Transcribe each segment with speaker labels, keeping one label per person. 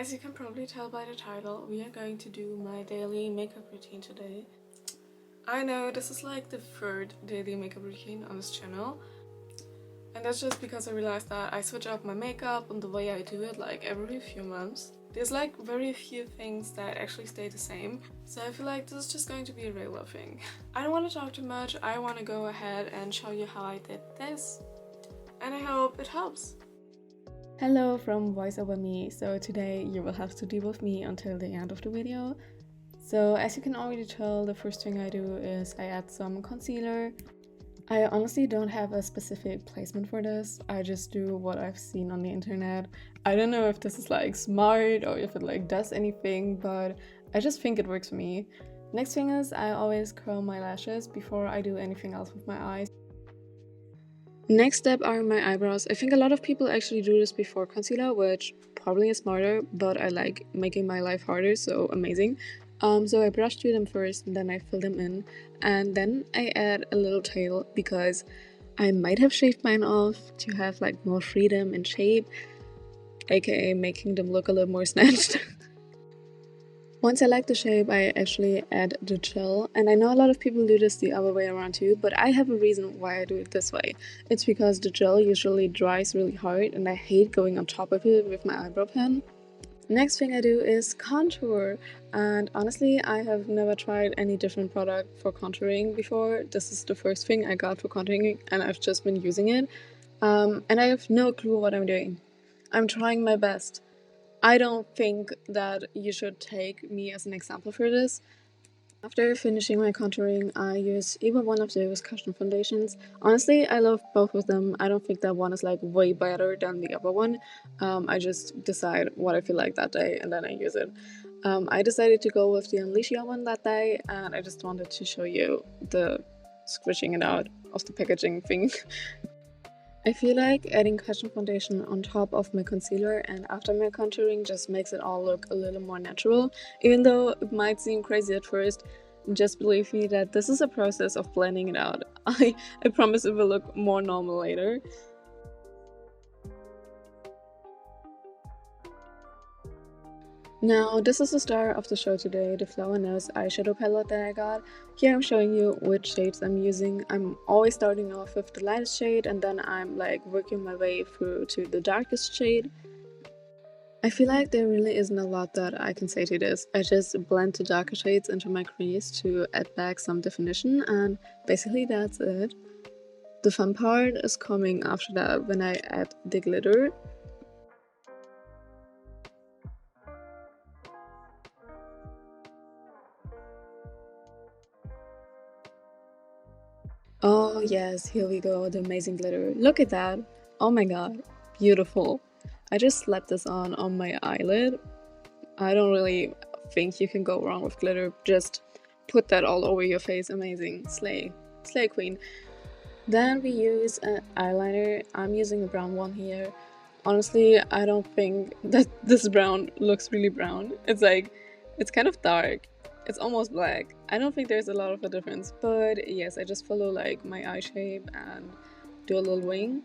Speaker 1: As you can probably tell by the title, we are going to do my daily makeup routine today. I know this is like the third daily makeup routine on this channel, and that's just because I realized that I switch up my makeup and the way I do it like every few months. There's like very few things that actually stay the same, so I feel like this is just going to be a regular thing. I don't want to talk too much, I want to go ahead and show you how I did this, and I hope it helps. Hello from Voice Over Me. So today you will have to deal with me until the end of the video. So as you can already tell, the first thing I do is I add some concealer. I honestly don't have a specific placement for this. I just do what I've seen on the internet. I don't know if this is like smart or if it like does anything, but I just think it works for me. Next thing is I always curl my lashes before I do anything else with my eyes. Next step are my eyebrows. I think a lot of people actually do this before concealer, which probably is smarter, but I like making my life harder, so amazing. So I brush through them first, and then I fill them in, and then I add a little tail because I might have shaved mine off to have like more freedom and shape, aka making them look a little more snatched. Once I like the shape, I actually add the gel, and I know a lot of people do this the other way around too, but I have a reason why I do it this way. It's because the gel usually dries really hard and I hate going on top of it with my eyebrow pen. Next thing I do is contour, and honestly I have never tried any different product for contouring before. This is the first thing I got for contouring and I've just been using it, and I have no clue what I'm doing. I'm trying my best. I don't think that you should take me as an example for this. After finishing my contouring, I use either one of those cushion foundations. Honestly, I love both of them. I don't think that one is like way better than the other one. I just decide what I feel like that day and then I use it. I decided to go with the Alicia one that day, and I just wanted to show you the squishing it out of the packaging thing. I feel like adding cushion foundation on top of my concealer and after my contouring just makes it all look a little more natural. Even though it might seem crazy at first, just believe me that this is a process of blending it out. I promise it will look more normal later. Now, this is the star of the show today, the Flower Nose eyeshadow palette that I got. Here I'm showing you which shades I'm using. I'm always starting off with the lightest shade and then I'm like working my way through to the darkest shade. I feel like there really isn't a lot that I can say to this. I just blend the darker shades into my crease to add back some definition, and basically that's it. The fun part is coming after that when I add the glitter. Oh yes, here we go, the amazing glitter. Look at that. Oh my god, beautiful. I just slapped this on my eyelid. I don't really think you can go wrong with glitter. Just put that all over your face. Amazing. Slay. Slay queen. Then we use an eyeliner. I'm using a brown one here. Honestly, I don't think that this brown looks really brown. It's kind of dark. It's almost black. I don't think there's a lot of a difference, but yes, I just follow like my eye shape and do a little wing.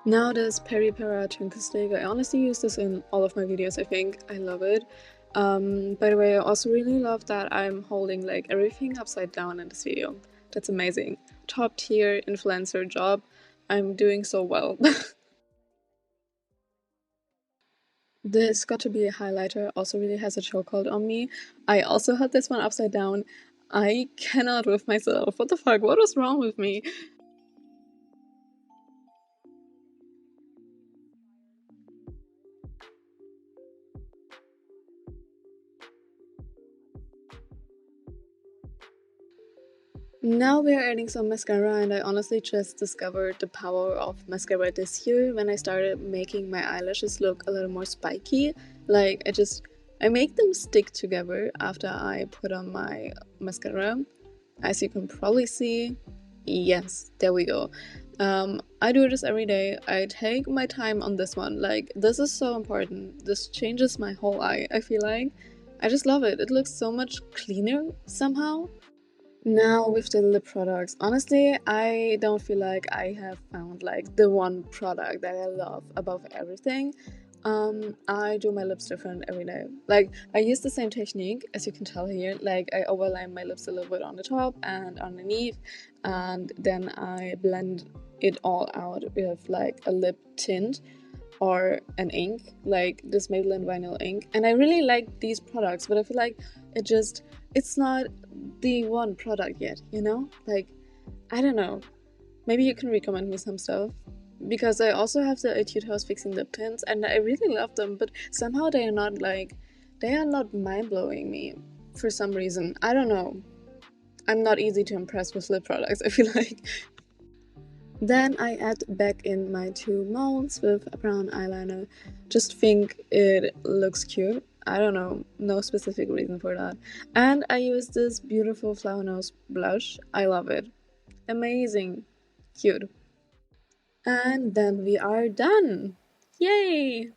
Speaker 1: Now this Peri Pera Twinkle Stick, I honestly use this in all of my videos, I think. I love it. By the way, I also really love that I'm holding like everything upside down in this video. That's amazing. Top tier influencer job. I'm doing so well. This Got to Be a Highlighter also really has a chokehold on me. I also had this one upside down. I cannot with myself. What the fuck? What was wrong with me? Now we are adding some mascara, and I honestly just discovered the power of mascara this year when I started making my eyelashes look a little more spiky. Like I make them stick together after I put on my mascara. As you can probably see, yes, there we go. I do this every day. I take my time on this one. Like, this is so important. This changes my whole eye, I feel like. I just love it. It looks so much cleaner somehow. Now with the lip products, honestly, I don't feel like I have found like the one product that I love above everything. I do my lips different every day. Like I use the same technique as you can tell here. Like I overline my lips a little bit on the top and underneath, and then I blend it all out with like a lip tint or an ink, like this Maybelline Vinyl ink. And I really like these products, but I feel like it's not the one product yet, you know? Like, I don't know. Maybe you can recommend me some stuff. Because I also have the Etude House Fixing Lip Tints and I really love them, but somehow they are not mind-blowing me for some reason. I don't know. I'm not easy to impress with lip products, I feel like. Then I add back in my two molds with a brown eyeliner. Just think it looks cute. I don't know, no specific reason for that. And I use this beautiful Flower Nose blush. I love it. Amazing. Cute. And then we are done. Yay!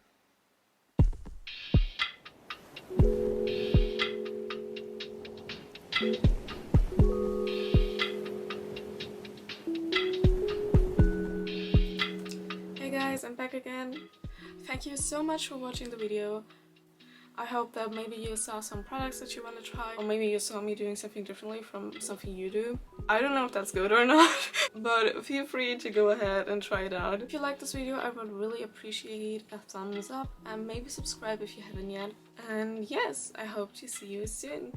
Speaker 1: Hey guys, I'm back again. Thank you so much for watching the video. I hope that maybe you saw some products that you want to try, or maybe you saw me doing something differently from something you do. I don't know if that's good or not, but feel free to go ahead and try it out. If you like this video, I would really appreciate a thumbs up and maybe subscribe if you haven't yet. And yes, I hope to see you soon.